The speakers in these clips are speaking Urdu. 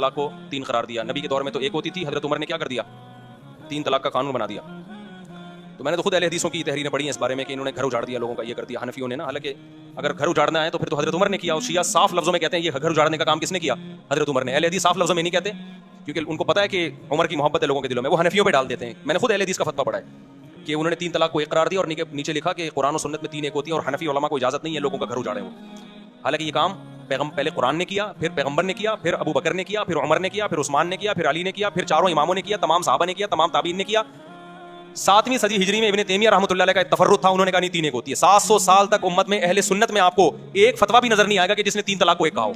طلاق کو 3 قرار دیا. نبی کے دور میں تو 1 ہوتی تھی, حضرت عمر نے کیا کر دیا, 3 طلاق کا قانون بنا دیا. تو میں نے تو خود اہل حدیثوں کی تحریریں پڑھی ہیں اس بارے میں کہ انہوں نے گھر اجاڑ دیا لوگوں کا, یہ کر دیا حنفیوں نے نا. حالانکہ اگر گھر اجاڑنا ہے تو پھر تو حضرت عمر نے کیا, اور شیعہ صاف لفظوں میں کہتے ہیں یہ گھر اجاڑنے کا کام کس نے کیا, حضرت عمر نے. اہل حدیث صاف لفظوں میں نہیں کہتے کیونکہ ان کو پتا ہے کہ عمر کی محبت ہے لوگوں کے دلوں میں, وہ حنفیوں پہ ڈال دیتے ہیں. میں نے خود اہل حدیث کا فتویٰ پڑھا ہے کہ انہوں نے 3 طلاق کو 1 قرار دیا اور نیچے لکھا کہ قرآن و سنت میں 3 1 ہوتی ہیں اور حنفی علماء کو اجازت نہیں ہے لوگوں کا گھر اجاڑے. وہ حالانکہ یہ کام پہلے قرآن نے کیا, پھر پیغمبر نے کیا, پھر ابو بکر نے کیا, پھر عمر نے کیا, پھر عثمان نے کیا, پھر علی نے کیا, پھر چاروں اماموں نے کیا, تمام صحابہ نے کیا, تمام تابعین نے کیا. 7ویں صدی ہجری میں ابن تیمیہ رحمۃ اللہ علیہ کا ایک تفرد تھا, انہوں نے کہا نہیں 3 1 ہوتی ہے. 700 سال تک امت میں اہل سنت میں آپ کو ایک فتویٰ بھی نظر نہیں آئے گا کہ جس نے 3 طلاق کو 1 کہا ہو.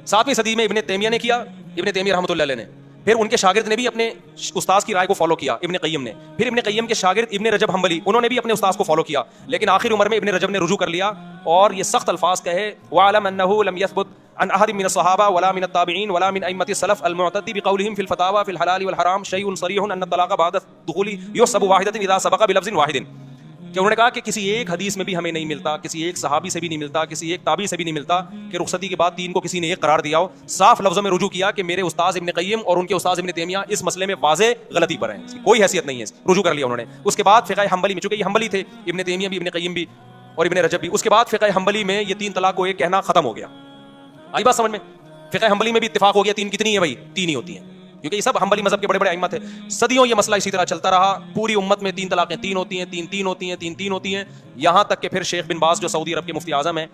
7ویں صدی میں ابن تیمیہ نے کیا, ابن تیمیہ رحمۃ اللہ علیہ نے, پھر ان کے شاگرد نے بھی اپنے استاذ کی رائے کو فالو کیا, ابن قیم نے, پھر ابن قیم کے شاگرد ابن رجب حنبلی انہوں نے بھی اپنے استاذ کو فالو کیا. لیکن آخر عمر میں ابن رجب نے رجوع کر لیا اور یہ سخت الفاظ کہے وَعَلَمْ أَنَّهُ لَمْ يَثْبُتْ عن أحد من الصحابة ولا من التابعين ولا من أئمة السلف المعتد بقولهم في الفتاوى في الحلال والحرام شيء صريح أن الطلاق بعد الدخول يحسب واحدة إذا سبق بلفظ واحد. کہ انہوں نے کہا کہ کسی ایک حدیث میں بھی ہمیں نہیں ملتا, کسی ایک صحابی سے بھی نہیں ملتا, کسی ایک تابعی سے بھی نہیں ملتا کہ رخصتی کے بعد 3 کو کسی نے 1 قرار دیا ہو. صاف لفظوں میں رجوع کیا کہ میرے استاذ ابن قیم اور ان کے استاذ ابن تیمیہ اس مسئلے میں واضح غلطی پر ہیں, کوئی حیثیت نہیں ہے, رجوع کر لیا انہوں نے. اس کے بعد فقہ حنبلی میں, چونکہ یہ حنبلی تھے ابن تیمیہ بھی, ابن قیم بھی اور ابن رجب بھی, اس کے بعد فقہ حنبلی میں یہ 3 طلاق کو 1 کہنا ختم ہو گیا. آئی بات سمجھ میں؟ فقہ حنبلی میں بھی اتفاق ہو گیا 3 کتنی ہے بھائی, 3 ہی ہوتی ہیں, کیونکہ یہ سب حنبلی مذہب کے بڑے بڑے ائمہ تھے. صدیوں یہ مسئلہ اسی طرح چلتا رہا, پوری امت میں 3 طلاقیں 3 ہوتی ہیں, 3 3 ہوتی ہیں, 3 3 ہوتی ہیں, یہاں تک کہ پھر شیخ بن باز جو سعودی عرب کے مفتی اعظم ہیں,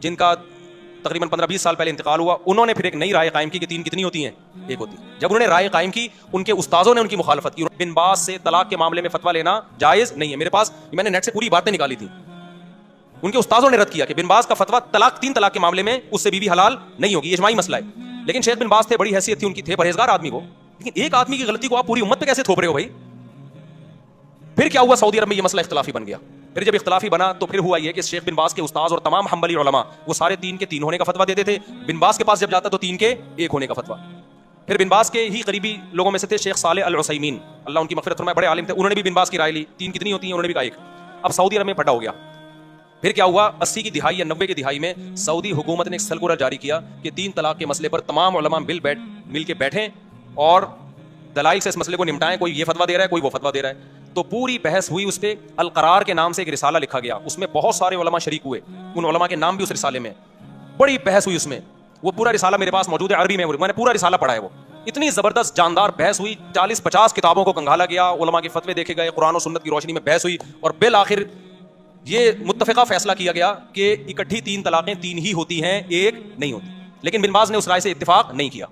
جن کا تقریباً 15-20 سال پہلے انتقال ہوا, انہوں نے پھر ایک نئی رائے قائم کی کہ 3 کتنی ہوتی ہیں, 1 ہوتی ہے. جب انہوں نے رائے قائم کی, ان کے استاذوں نے ان کی مخالفت کی. بن باز سے طلاق کے معاملے میں فتویٰ لینا جائز نہیں ہے. میرے پاس میں نے نیٹ سے پوری باتیں نکالی تھیں, ان کے استاذوں نے رد کیا کہ بن باز کا فتویٰ 3 طلاق کے معاملے میں اس سے بیوی حلال نہیں ہوگی, یہ اجماعی مسئلہ ہے. لیکن شیخ بن باز تھے, بڑی حیثیت تھی ان کی, تھے پرہیزگار آدمی وہ, لیکن ایک آدمی کی غلطی کو آپ پوری امت پہ کیسے تھوپ رہے ہو بھائی؟ پھر کیا ہوا, سعودی عرب میں یہ مسئلہ اختلافی بن گیا. پھر جب اختلافی بنا تو پھر ہوا یہ کہ شیخ بن باز کے استاذ اور تمام حنبلی علماء وہ سارے 3 کے 3 ہونے کا فتویٰ دیتے تھے. بن باز کے پاس جب جاتا تو 3 کے 1 ہونے کا فتویٰ. پھر بن باز کے ہی قریبی لوگوں میں سے تھے شیخ صالح العثیمین, اللہ ان کی مغفرت فرمائے, بڑے عالم تھے, انہوں نے بھی بن باز کی رائے لی, 3 کتنی ہوتی ہیں, انہوں نے بھی کہا 1. اب سعودی عرب میں پھٹا ہو گیا. پھر کیا ہوا, 80 کی دہائی یا 90 کی دہائی میں سعودی حکومت نے ایک سرکولر جاری کیا کہ 3 طلاق کے مسئلے پر تمام علماء مل کے بیٹھیں اور دلائل سے اس مسئلے کو نمٹائیں. کوئی یہ فتویٰ دے رہا ہے, کوئی وہ فتویٰ دے رہا ہے. تو پوری بحث ہوئی اس پہ. القرار کے نام سے ایک رسالہ لکھا گیا, اس میں بہت سارے علماء شریک ہوئے, ان علماء کے نام بھی اس رسالے میں. بڑی بحث ہوئی اس میں, وہ پورا رسالہ میرے پاس موجود ہے عربی میں نے پورا رسالہ پڑھا ہے. وہ اتنی زبردست جاندار بحث ہوئی, 40-50 کتابوں کو کنگھالا گیا, علماء کے فتوے دیکھے گئے, قرآن و سنت کی روشنی میں بحث ہوئی, اور بالآخر یہ متفقہ فیصلہ کیا گیا کہ اکٹھی 3 طلاقیں 3 ہی ہوتی ہیں, 1 نہیں ہوتی. لیکن بن باز نے اس رائے سے اتفاق نہیں کیا,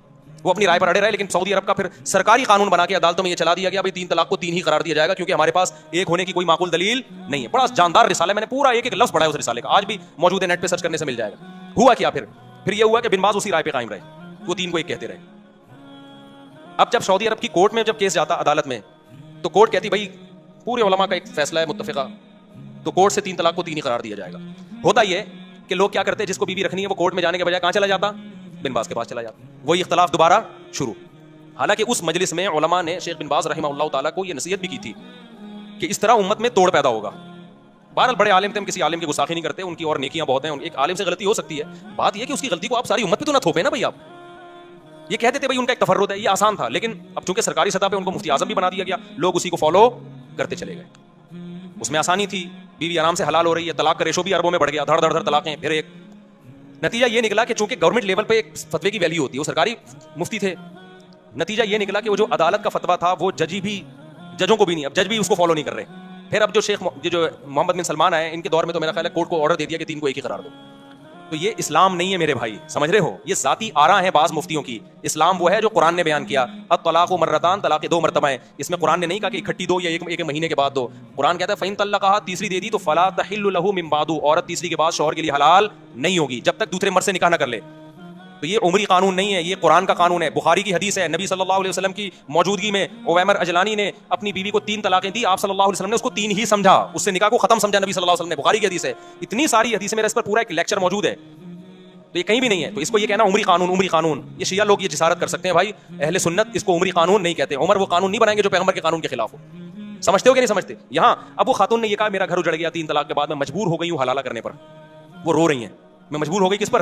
وہ اپنی رائے پر اڑے رہے. لیکن سعودی عرب کا پھر سرکاری قانون بنا کے عدالتوں میں یہ چلا دیا گیا بھائی 3 طلاق کو 3 ہی قرار دیا جائے گا, کیونکہ ہمارے پاس 1 ہونے کی کوئی معقول دلیل نہیں ہے. بڑا جاندار رسالہ, میں نے پورا ایک لفظ پڑھا ہے اس رسالے کا, آج بھی موجود ہے, نیٹ پہ سرچ کرنے سے مل جائے گا. ہوا کیا پھر یہ ہوا کہ بن باز اسی رائے پہ قائم رہے, وہ 3 کو 1 کہتے رہے. اب جب سعودی عرب کی کورٹ میں جب کیس جاتا عدالت میں, تو کورٹ کہتی بھائی پورے علماء کا ایک فیصلہ ہے متفقہ, تو کورٹ سے 3 طلاق کو 3 ہی قرار دیا جائے گا. ہوتا یہ کہ لوگ کیا کرتے ہیں, جس کو بیوی رکھنی ہے وہ کورٹ میں جانے کے بجائے کہاں چلا جاتا, بن باز کے پاس چلا جاتا. وہی اختلاف دوبارہ شروع. حالانکہ اس مجلس میں علماء نے شیخ بن باز رحمہ اللہ تعالیٰ کو یہ نصیحت بھی کی تھی کہ اس طرح امت میں توڑ پیدا ہوگا. بہرحال بڑے عالم تھے, ہم کسی عالم کی گستاخی نہیں کرتے, ان کی اور نیکیاں بہت ہیں. ایک عالم سے غلطی ہو سکتی ہے, بات یہ کہ اس کی غلطی کو آپ ساری امت پہ تو نہ تھوپیں نا بھائی. آپ یہ کہہ دیتے بھائی ان کا ایک تفرد ہے, یہ آسان تھا. لیکن اب چونکہ سرکاری سطح پہ ان کو مفتی اعظم بھی بنا دیا گیا, لوگ اسی کو فالو کرتے چلے گئے. اس میں آسانی تھی, بیوی آرام سے حلال ہو رہی ہے, طلاق کا ریشو بھی اربوں میں بڑھ گیا, دھڑ دھڑ طلاقیں. پھر ایک نتیجہ یہ نکلا کہ چونکہ گورنمنٹ لیول پہ ایک فتوے کی ویلیو ہوتی ہے, وہ سرکاری مفتی تھے, نتیجہ یہ نکلا کہ وہ جو عدالت کا فتویٰ تھا وہ ججوں کو بھی نہیں, اب جج بھی اس کو فالو نہیں کر رہے. پھر اب جو محمد بن سلمان آئے, ان کے دور میں تو میرا خیال ہے کورٹ کو آرڈر دے دیا کہ 3 کو 1 ہی قرار دو. تو یہ اسلام نہیں ہے میرے بھائی, سمجھ رہے ہو, یہ ذاتی آراء ہیں بعض مفتیوں کی. اسلام وہ ہے جو قرآن نے بیان کیا, الطلاق مرتان, طلاق 2 مرتبہ ہیں. اس میں قرآن نے نہیں کہا کہ اکٹھی 2 یا ایک مہینے کے بعد 2. قرآن کہتا ہے فَإِن طَلَّقَهَا, تیسری دے دی تو فَلَا تَحِلُّ لَهُ مِن بَعْدُ, عورت تیسری کے بعد شوہر کے لیے حلال نہیں ہوگی جب تک دوسرے مرد سے نکاح نہ کر لے. تو یہ عمری قانون نہیں ہے, یہ قرآن کا قانون ہے. بخاری کی حدیث ہے, نبی صلی اللہ علیہ وسلم کی موجودگی میں اویمر اجلانی نے اپنی بیوی کو 3 طلاقیں دی, آپ صلی اللہ علیہ وسلم نے اس کو 3 ہی سمجھا, اس سے نکاح کو ختم سمجھا نبی صلی اللہ علیہ وسلم نے. بخاری کی حدیث ہے, اتنی ساری حدیث ہے, میرا اس پر پورا ایک لیکچر موجود ہے, تو یہ کہیں بھی نہیں ہے. تو اس کو یہ کہنا عمری قانون, یہ شیعہ لوگ یہ جسارت کر سکتے ہیں بھائی, اہل سنت اس کو عمری قانون نہیں کہتے. عمر وہ قانون نہیں بنائیں گے جو پیغمبر کے قانون کے خلاف ہو. سمجھتے ہو کہ نہیں سمجھتے؟ یہاں اب وہ خاتون نے یہ کہا میرا گھر اجڑ گیا 3 طلاق کے بعد, میں مجبور ہو گئی ہوں حلالہ کرنے پر. وہ رو رہی ہیں, میں مجبور ہو گئی کس پر,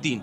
3।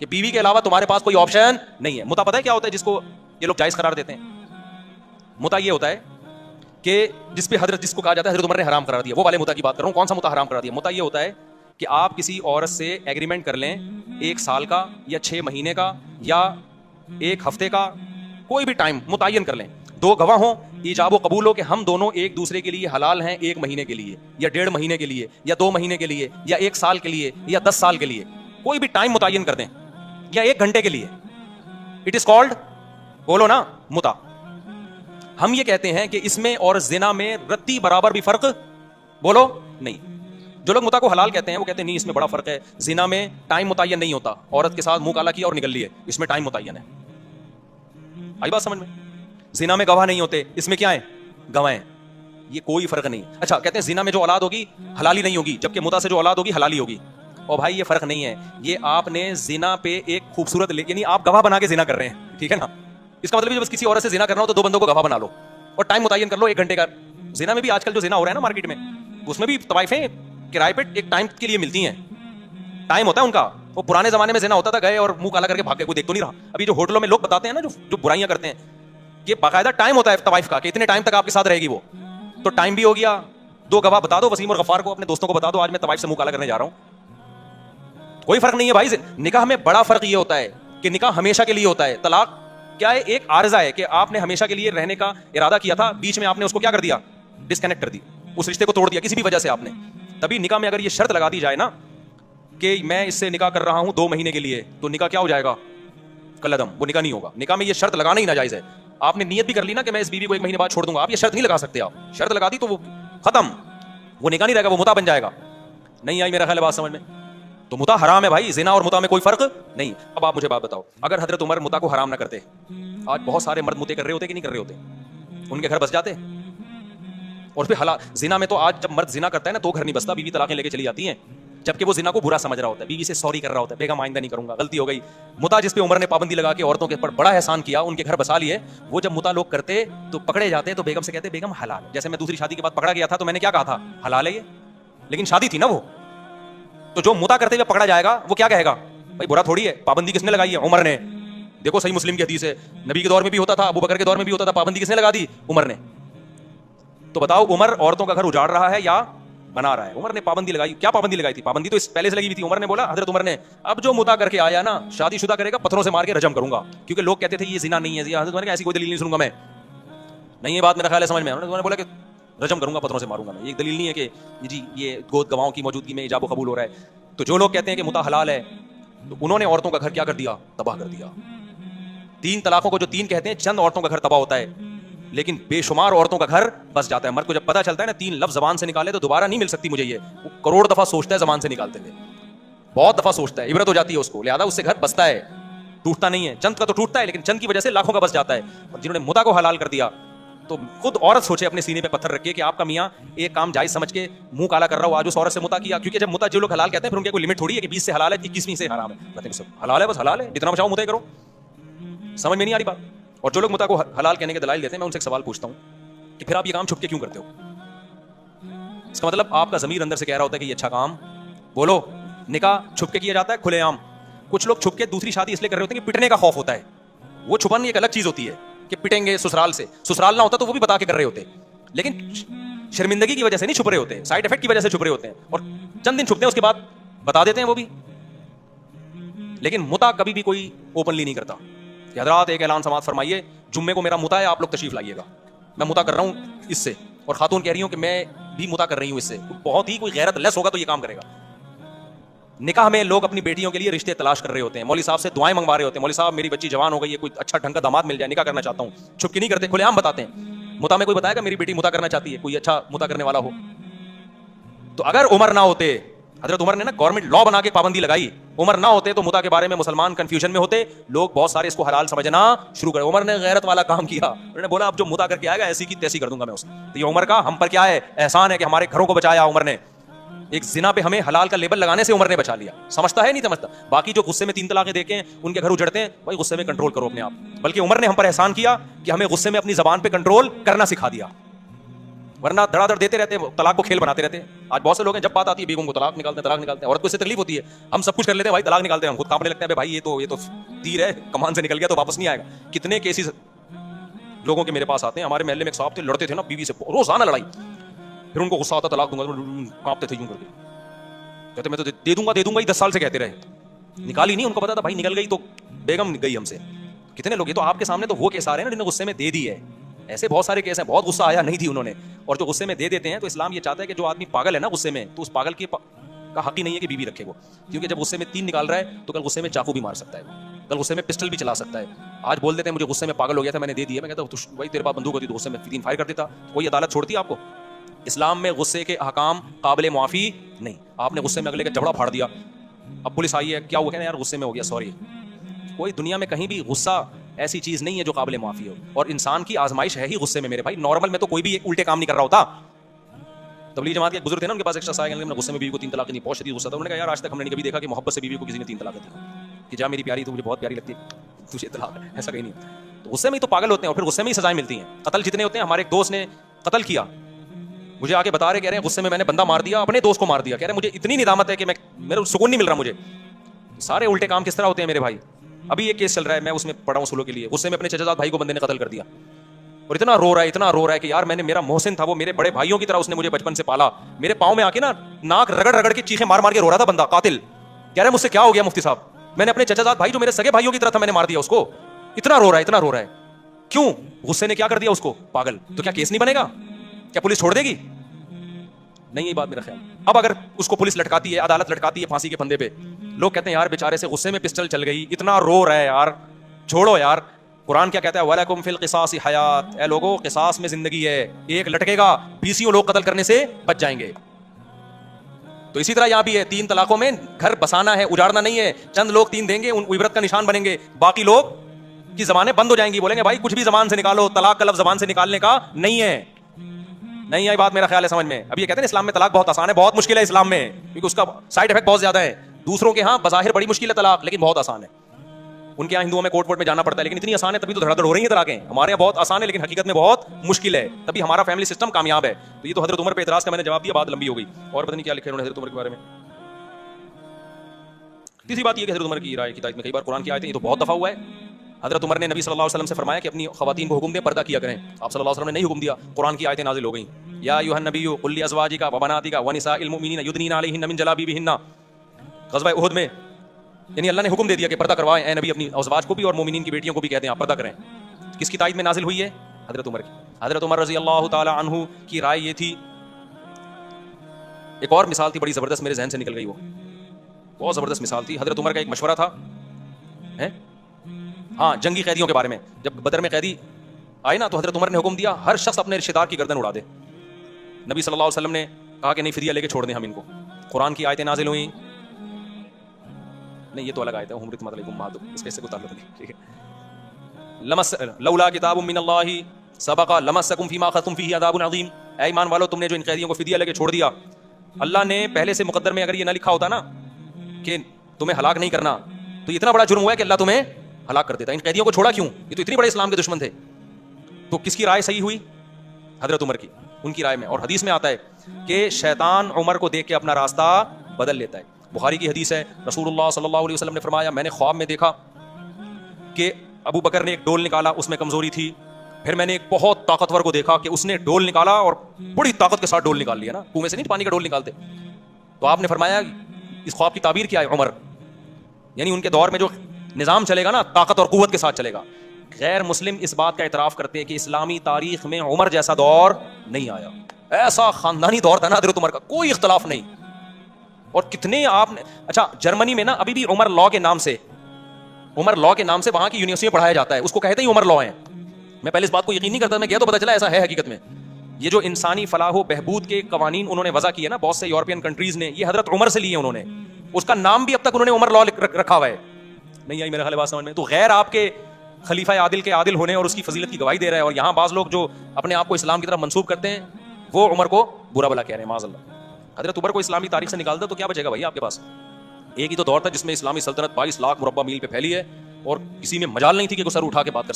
کہ بیوی کے علاوہ تمہارے پاس کوئی آپشن نہیں ہے. متا پتہ ہے کیا ہوتا ہے جس کو یہ لوگ جائز قرار دیتے ہیں؟ متا یہ ہوتا ہے کہ جس پہ جس کو کہا جاتا ہے حضرت عمر نے حرام قرار دیا, وہ والے متا کی بات کر رہا ہوں. کون سا متا حرام قرار دیا؟ متا یہ ہوتا ہے کہ آپ کسی عورت سے ایگریمنٹ کر لیں 1 سال کا یا 6 مہینے کا یا 1 ہفتے کا, کوئی بھی ٹائم متعین کر لیں, 2 گواہ ہوں, ایجاب و قبول ہو کہ ہم دونوں ایک دوسرے کے لیے حلال ہیں 1 مہینے کے لیے یا 1.5 مہینے کے لیے یا 2 مہینے کے لیے یا 1 سال کے لیے یا 10 سال کے لیے, کوئی بھی ٹائم متعین کر دیں یا 1 گھنٹے کے لیے. اٹ از کالڈ, بولو نا, متا. ہم یہ کہتے ہیں کہ اس میں اور زنا میں رتی برابر بھی فرق, بولو, نہیں. جو لوگ متا کو حلال کہتے ہیں وہ کہتے ہیں نہیں اس میں بڑا فرق ہے, زنا میں ٹائم متعین نہیں ہوتا, عورت کے ساتھ منہ کالا کیا اور نکل لیے, اس میں ٹائم متعین ہے. آئی بات سمجھ میں؟ زنا میں گواہ نہیں ہوتے, اس میں کیا ہے, گواہ ہیں, یہ کوئی فرق نہیں. اچھا, کہتے ہیں زنا میں جو اولاد ہوگی حلالی نہیں ہوگی, جبکہ متا سے جو اولاد ہوگی حلالی ہوگی. اور بھائی یہ فرق نہیں ہے, یہ آپ نے زنا پہ ایک خوبصورت, یعنی آپ گواہ بنا کے زنا کر رہے ہیں, ٹھیک ہے نا. اس کا مطلب ہے بس کسی عورت سے زنا کرنا ہو تو 2 بندوں کو گواہ بنا لو اور ٹائم متعین کر لو 1 گھنٹے کا. زنا میں بھی آج کل جو زنا ہو رہا ہے نا مارکیٹ میں, اس میں بھی طوائفیں کرائے پہ ایک ٹائم کے لیے ملتی ہیں, ٹائم ہوتا ہے ان کا. وہ پرانے زمانے میں زنا ہوتا تھا, گئے اور منہ کالا کر کے بھاگ گئے, کوئی دیکھ تو نہیں رہا. ابھی جو ہوٹلوں میں لوگ بتاتے ہیں نا جو برائیاں کرتے ہیں, کہ باقاعدہ ٹائم ہوتا ہے طوائف کا کہ اتنے ٹائم تک آپ کے ساتھ رہے گی وہ, تو ٹائم بھی ہو گیا. 2 گواہ بتا دو, وسیم اور غفار کو, اپنے دوستوں کو بتا دو آج میں طوائف سے منہ کالا کرنے جا رہا ہوں. کوئی فرق نہیں ہے بھائی. نکاح میں بڑا فرق یہ ہوتا ہے کہ نکاح ہمیشہ کے لیے ہوتا ہے. طلاق کیا ہے, ایک عارضہ ہے کہ آپ نے ہمیشہ کے لیے رہنے کا ارادہ کیا تھا, بیچ میں آپ نے اس کو کیا کر دیا, ڈسکنیکٹ کر دی, اس رشتے کو توڑ دیا کسی بھی وجہ سے آپ نے. تبھی نکاح میں اگر یہ شرط لگا دی جائے نا کہ میں اس سے نکاح کر رہا ہوں 2 مہینے کے لیے, تو نکاح کیا ہو جائے گا, کلعدم, وہ نکاح نہیں ہوگا. نکاح میں یہ شرط لگانا ہی ناجائز ہے. آپ نے نیت بھی کر لی نا کہ میں اس بیوی کو 1 مہینے بعد چھوڑ دوں گا, آپ یہ شرط نہیں لگا سکتے. آپ شرط لگا دی تو وہ ختم, وہ نکاح نہیں رہے گا, وہ متا بن جائے گا. نہیں آئی میرا خیال ہے بات سمجھ میں؟ تو متا حرام ہے بھائی, زنا اور متا میں کوئی فرق نہیں. اب آپ مجھے بات بتاؤ, اگر حضرت عمر متا کو حرام نہ کرتے, آج بہت سارے مرد متے کر رہے ہوتے کہ نہیں کر رہے ہوتے, ان کے گھر بس جاتے. اور پھر زنا میں تو آج جب مرد زنا کرتا ہے نا تو گھر نہیں بستا, بیوی طلاقیں لے کے چلی جاتی ہیں, جبکہ وہ زنا کو برا سمجھ رہا ہوتا ہے, بیوی سے سوری کر رہا ہوتا ہے, بیگم آئندہ نہیں کروں گا, غلطی ہو گئی. متا جس پہ عمر نے پابندی لگا کے عورتوں کے اوپر بڑا احسان کیا, ان کے گھر بسا لیے, وہ جب متا لوگ کرتے تو پکڑے جاتے تو بیگم سے کہتے بیگم حلال. جیسے میں دوسری شادی کے بعد پکڑا گیا تھا تو میں نے کیا کہا تھا, حلال ہے یہ, لیکن شادی تھی نا وہ. تو جو متا کرتے ہوئے پکڑا جائے گا وہ کیا کہے گا, بھائی برا تھوڑی ہے, پابندی کس نے لگائی ہے, عمر نے. دیکھو صحیح مسلم کی حدیث ہے, نبی کے دور میں بھی ہوتا تھا, ابو بکر کے دور میں بھی ہوتا تھا, پابندی کس نے لگا دی, عمر نے. تو بتاؤ عمر عورتوں کا گھر اجاڑ رہا ہے یا بنا رہا ہے؟ عمر نے پابندی لگائی. کیا پابندی لگائی تھی؟ پابندی تو اس پہلے سے لگی ہوئی تھی. عمر نے بولا, حضرت عمر نے, اب جو متا کر کے آیا نا شادی شدہ کرے گا پتھروں سے مار کے رجم کروں گا, کیونکہ لوگ کہتے تھے یہ زنا نہیں ہے. حضرت عمر نے ایسی کوئی دلیل نہیں سنوں گا میں, نہیں یہ بات میرا خیال ہے سمجھ میں. انہوں نے بولا کہ رجم کروں گا, پتھروں سے ماروں گا میں, یہ دلیل نہیں ہے کہ جی یہ گود گواہوں کی موجودگی میں ایجاب و قبول ہو رہا ہے. تو جو لوگ کہتے ہیں کہ متا حلال ہے, تو انہوں نے عورتوں کا گھر کیا کر دیا, تباہ کر دیا. 3 طلاقوں کو جو 3 کہتے ہیں, چند عورتوں کا گھر تباہ ہوتا ہے, لیکن بے شمار عورتوں کا گھر بس جاتا ہے. مرد کو جب پتا چلتا ہے نا 3 لفظ زبان سے نکالے تو دوبارہ نہیں مل سکتی مجھے, یہ وہ کروڑ دفعہ سوچتا ہے زبان سے نکالتے ہوئے, بہت دفعہ سوچتا ہے, عبرت ہو جاتی ہے اس کو, لہذا اس سے گھر بستا ہے, ٹوٹتا نہیں ہے. چند کا تو ٹوٹتا ہے لیکن چند کی وجہ سے لاکھوں کا بس جاتا ہے. اور جنہوں نے متا کو حلال کر دیا تو خود عورت سوچے اپنے سینے پہ پتھر رکھے کہ آپ کا میاں ایک کام جائز سمجھ کے منہ کالا کر رہا ہو, آج اس عورت سے متا کیا. کیونکہ جب متا جو لوگ حلال کہتے ہیں پھر ان کی کوئی لمٹ تھوڑی ہے کہ 20 سے حلال ہے 21ویں سے حرام ہے, حلال ہے بس حلال ہے, جتنا چاہو متا کرو. سمجھ میں نہیں آ رہی بات؟ اور جو لوگ متا کو حلال کہنے کے دلائل دیتے ہیں, میں ان سے ایک سوال پوچھتا ہوں کہ پھر آپ یہ کام چھپ کے کیوں کرتے ہو؟ اس کا مطلب آپ کا ضمیر اندر سے کہہ رہا ہوتا ہے کہ یہ اچھا کام, بولو, نکاح چھپ کے کیا جاتا ہے کھلے عام. کچھ لوگ چھپ کے دوسری شادی اس لیے کر رہے ہوتے ہیں کہ پٹنے کا خوف ہوتا ہے. وہ چھپانا ایک الگ چیز ہوتی ہے کہ پٹیں گے سسرال سے, سسرال نہ ہوتا تو وہ بھی بتا کے کر رہے ہوتے, لیکن شرمندگی کی وجہ سے نہیں چھپ رہے ہوتے, سائڈ افیکٹ کی وجہ سے چھپ رہے ہوتے ہیں, اور چند دن چھپتے ہیں اس کے بعد بتا دیتے ہیں وہ بھی. لیکن متا کبھی بھی کوئی اوپنلی نہیں کرتا کہ حضرات ایک اعلان سماعت فرمائیے, جمعے کو میرا متا ہے, آپ لوگ تشریف لائیے گا, میں متا کر رہا ہوں اس سے, اور خاتون کہہ رہی ہوں کہ میں بھی متا کر رہی ہوں اس سے. بہت ہی کوئی غیرت لیس ہوگا تو یہ کام کرے گا. نکاح میں لوگ اپنی بیٹیوں کے لیے رشتے تلاش کر رہے ہوتے ہیں, مولوی صاحب سے دعائیں منگوا رہے ہوتے ہیں, مولوی صاحب میری بچی جوان ہو گئی ہے, کوئی اچھا ڈھنگ کا داماد مل جائے, نکاح کرنا چاہتا ہوں. چھپ کے نہیں کرتے, کھلے عام بتاتے ہیں. متا میں کوئی بتائے گا میری بیٹی متا کرنا چاہتی ہے, کوئی اچھا متا کرنے والا ہو؟ تو اگر عمر نہ ہوتے, حضرت عمر نے نا گورنمنٹ لا بنا کے پابندی لگائی, عمر نہ ہوتے تو متا کے بارے میں مسلمان کنفیوژن میں ہوتے, لوگ بہت سارے اس کو حلال سمجھنا شروع کرے. عمر نے غیرت والا کام کیا, انہوں نے بولا اب جو متا کر کے آئے گا ایسی کی تیسی کر دوں گا میں اسے. تو یہ عمر کا ہم پر کیا ہے احسان ہے کہ ہمارے گھروں کو بچایا عمر نے. ایک زنا پہ ہمیں حلال کا لیبل لگانے سے عمر نے بچا لیا. سمجھتا ہے نہیں سمجھتا؟ باقی جو غصے میں 3 طلاقیں دیکھیں ان کے گھر اجڑتے ہیں, بھائی غصے میں کنٹرول کرو اپنے آپ. بلکہ عمر نے ہم پر احسان کیا کہ ہمیں غصے میں اپنی زبان پہ کنٹرول کرنا سکھا دیا. ورنہ دڑا دڑ دیتے رہتے ہیں, طلاق کو کھیل بناتے رہتے ہیں. آج بہت سے لوگ ہیں جب بات آتی ہے بیگم کو طلاق نکالتے ہیں. عورت کو اس سے تکلیف ہوتی ہے, ہم سب کچھ کر لیتے ہیں بھائی, طلاق نکالتے ہیں, ہم خود کانپنے لگتے ہیں بھائی یہ تو تیر ہے, کمان سے نکل گیا تو واپس نہیں آئے گا. کتنے کیسز لوگوں کے میرے پاس آتے ہیں. ہمارے محلے میں ایک صاحب تھے, لڑتے تھے نا بیوی سے, روزانہ لڑائی. پھر ان کو غصہ آتا, طلاق دوں گا, کانپتے تھے یوں کر کے, کہتے میں تو دے دوں گا ہی, 10 سال سے کہتے رہے, نکالی نہیں. ان کو پتا تھا بھائی نکل گئی تو بیگم گئی ہم سے. کتنے لوگ, یہ تو آپ کے سامنے تو وہ کیس آ رہے ہیں نا جنہیں غصے میں دے دی ہے. ایسے بہت سارے کیس ہیں, بہت غصہ آیا نہیں تھی انہوں نے, اور جو غصے میں دے دیتے ہیں. تو اسلام یہ چاہتا ہے کہ جو آدمی پاگل ہے نا غصے میں, تو اس پاگل کا حق ہی نہیں ہے کہ بیوی رکھے وہ, کیونکہ جب غصے میں 3 نکال رہا ہے تو کل غصے میں چاقو بھی مار سکتا ہے, کل غصے میں پسٹل بھی چلا سکتا ہے. آج بول دیتے ہیں مجھے غصے میں پاگل ہو گیا تھا میں نے دے دیا. میں کہتا ہوں بھائی تیرے پاس بندوق ہوتی تو غصے میں 3 فائر کر دیتا, کوئی عدالت چھوڑتی ہے آپ کو؟ اسلام میں غصے کے احکام قابل معافی نہیں. آپ نے غصے میں اگلے کا جبڑا پھاڑ دیا, اب پولیس آئی ہے, کیا ہوا, کہنا یار غصے میں ہو گیا سوری. کوئی دنیا میں کہیں بھی غصہ ایسی چیز نہیں ہے جو قابل معافی ہو, اور انسان کی آزمائش ہے ہی غصے میں میرے بھائی. نارمل میں تو کوئی بھی الٹے کام نہیں کر رہا ہوتا. تبلیغ جماعت کے بزرگ تھے نا, ان کے پاس ایک شخص آیا کہ غصے میں بیوی کو 3 طلاق دی, بہت شدید غصہ تھا. انہوں نے کہا یار آج تک ہم نے کبھی دیکھا کہ محبت سے بیوی کو کسی نے 3 طلاق دی کہ جا میری پیاری تو مجھے بہت پیاری لگتی ہے تجھے طلاق ہے, ایسا کہیں نہیں. تو غصے میں ہی تو پاگل ہوتے ہیں, اور پھر غصے میں ہی سزائیں ملتی ہیں. قتل جتنے ہوتے ہیں, ہمارے ایک دوست نے قتل کیا, مجھے آ کے بتا رہے, کہہ رہے ہیں غصے میں نے بندہ مار دیا, اپنے دوست کو مار دیا. کہہ رہے مجھے اتنی ندامت ہے کہ میرا سکون نہیں مل رہا مجھے. سارے الٹے کام کس طرح ہوتے ہیں میرے بھائی. ابھی ایک کیس چل رہا ہے, میں اس میں پڑھا ہوں اصولوں کے لیے. غصے میں اپنے چچا زاد بھائی کو بندے نے قتل کر دیا, اور اتنا رو رہا ہے کہ یار میرا محسن تھا, وہ میرے بڑے بھائیوں کی طرح اس نے مجھے بچپن سے پالا. میرے پاؤں میں آ کے نا ناک رگڑ کے چیخیں مار کے رو رہا تھا بندہ قاتل. کہہ رہے مجھ سے کیا ہو گیا مفتی صاحب, میں نے اپنے چچا زاد بھائی جو میرے سگے بھائیوں کی طرح تھا میں نے مار دیا اس کو. اتنا رو رہا ہے. کیوں؟ غصے نے کیا کر دیا اس کو, پاگل. تو کیا کیس نہیں بنے گا, کیا پولیس چھوڑ دے گی؟ نہیں, یہ بات میرا خیال. اب اگر اس کو پولیس لٹکاتی ہے, عدالت لٹکاتی ہے پھانسی کے پھندے پہ, لوگ کہتے ہیں یار بیچارے سے غصے میں پسٹل چل گئی, اتنا رو رہا ہے یار, چھوڑو یار. قرآن کیا کہتا ہے, وَلَكُمْ فِي الْقِصَاصِ حَيَاةٌ, اے لوگوں قصاص میں زندگی ہے. ایک لٹکے گا 20 لوگ قتل کرنے سے بچ جائیں گے. تو اسی طرح یہاں بھی ہے, 3 طلاقوں میں گھر بسانا ہے, اجاڑنا نہیں ہے. چند لوگ 3 دیں گے, ان عبرت کا نشان بنیں گے, باقی لوگ کی زبانیں بند ہو جائیں گی, بولیں گے بھائی کچھ بھی زبان سے نکالو, طلاق کا لفظ زبان سے نکالنے کا نہیں ہے. نہیں آئی بات میرا خیال ہے سمجھ میں. ابھی یہ کہتے ہیں اسلام میں طلاق بہت آسان ہے, بہت مشکل ہے اسلام میں, کیونکہ اس کا سائڈ افیکٹ بہت زیادہ ہے. دوسروں کے ہاں بظاہر بڑی مشکل ہے طلاق, لیکن بہت آسان ہے. ان کے یہاں ہندوؤں میں کوٹ میں جانا پڑتا ہے, لیکن اتنی آسان ہے تبھی تو دھڑا دھڑ ہو رہی ہیں طلاقیں. ہمارے یہاں بہت آسان ہے لیکن حقیقت میں بہت مشکل ہے, تبھی ہمارا فیملی سسٹم کامیاب ہے. تو یہ تو حضرت عمر پہ اعتراض کا میں نے جواب دیا, بات لمبی ہو گئی, اور پتہ نہیں کیا لکھے انہوں نے حضرت عمر کے بارے میں. تیسری بات یہ کہ حضرت عمر کی رائے کی تائید میں کئی بار قرآن کی آیتیں, یہ تو بہت دفعہ ہوا ہے. حضرت عمر نے نبی صلی اللہ علیہ وسلم سے فرمایا کہ اپنی خواتین کو حکم دیں پردہ کیا کریں. آپ صلی اللہ علیہ وسلم نے نہیں حکم دیا, قرآن کی آیتیں نازل ہو گئیں. یا ایھا النبی قل لازواجک وبناتک ونساء المؤمنین یدنین علیہن من جلابیبہن. غزوہ احد میں یعنی اللہ نے حکم دے دیا کہ پردہ کروائیں اے نبی, اپنی ازواج کو بھی اور مومنین کی بیٹیوں کو بھی کہتے ہیں آپ پردہ کریں. کس کی تائید میں نازل ہوئی ہے؟ حضرت عمر کی. حضرت عمر رضی اللہ تعالی عنہ کی رائے یہ تھی. ایک اور مثال تھی بڑی زبردست, میرے ذہن سے نکل گئی, وہ بہت زبردست مثال تھی. حضرت عمر کا ایک مشورہ تھا, ہاں جنگی قیدیوں کے بارے میں. جب بدر میں قیدی آئے نا تو حضرت عمر نے حکم دیا ہر شخص اپنے رشتے دار کی گردن اڑا دے. نبی صلی اللہ علیہ وسلم نے کہا کہ نہیں فدیہ لے کے چھوڑ دیں ہم ان کو. قرآن کی آیتیں نازل ہوئیں. نہیں یہ تو الگ آیت ہے, حرمت علیکم امہاتکم, اس کے سے کوئی تعلق نہیں. ٹھیک ہے, لولا کتاب من اللہ سبق لمسکم فیما اخذتم فیہ عذاب عظیم. اے ایمان والو تم نے جو ان قیدیوں کو فدیہ لے کے چھوڑ دیا, اللہ نے پہلے سے مقدر میں اگر یہ نہ لکھا ہوتا نا کہ تمہیں ہلاک نہیں کرنا, تو اتنا بڑا جرم ہوا ہے کہ اللہ تمہیں ہلاک کر دیتا. ان قیدیوں کو چھوڑا کیوں؟ یہ تو اتنے بڑے اسلام کے دشمن تھے. تو کس کی رائے صحیح ہوئی؟ حضرت عمر کی, ان کی رائے میں. اور حدیث میں آتا ہے کہ شیطان عمر کو دیکھ کے اپنا راستہ بدل لیتا ہے. بخاری کی حدیث ہے, رسول اللہ صلی اللہ علیہ وسلم نے فرمایا میں نے خواب میں دیکھا کہ ابو بکر نے ایک ڈول نکالا, اس میں کمزوری تھی. پھر میں نے ایک بہت طاقتور کو دیکھا کہ اس نے ڈول نکالا اور بڑی طاقت کے ساتھ ڈول نکال لیا, نا کنویں سے نہیں پانی کا ڈول نکالتے. تو آپ نے فرمایا اس خواب کی تعبیر کیا ہے عمر, یعنی ان کے دور میں جو نظام چلے گا نا طاقت اور قوت کے ساتھ چلے گا. غیر مسلم اس بات کا اعتراف کرتے ہیں کہ اسلامی تاریخ میں عمر جیسا دور نہیں آیا. ایسا خاندانی دور تھا نا حضرت عمر کا, کوئی اختلاف نہیں. اور کتنے آپ نے, اچھا جرمنی میں نا ابھی بھی عمر لا کے نام سے وہاں کی یونیورسٹی میں پڑھایا جاتا ہے, اس کو کہتے ہیں عمر لا ہیں. میں پہلے اس بات کو یقین نہیں کرتا, میں گیا تو پتا چلا ایسا ہے حقیقت میں. یہ جو انسانی فلاح و بہبود کے قوانین انہوں نے وضع کیے نا بہت سے یورپین کنٹریز نے, یہ حضرت عمر سے لیے انہوں نے. اس کا نام بھی اب تک انہوں نے عمر لا رکھا ہوا ہے. نہیں آئی میرا خیال بات سمجھ میں. تو غیر آپ کے خلیفہ عادل کے عادل ہونے اور اس کی فضیلت کی گواہی دے رہا ہے, اور یہاں بعض لوگ جو اپنے آپ کو اسلام کی طرف منسوب کرتے ہیں وہ عمر کو برا بلا کہہ رہے ہیں معاذ اللہ. حضرت عمر کو اسلامی تاریخ سے نکال دو تو کیا بچے گا بھائی آپ کے پاس؟ ایک ہی تو دور تھا جس میں اسلامی سلطنت 22 لاکھ مربع میل پہ پھیلی ہے, اور کسی میں مجال نہیں تھی کہ کوئی سر اٹھا کے بات کر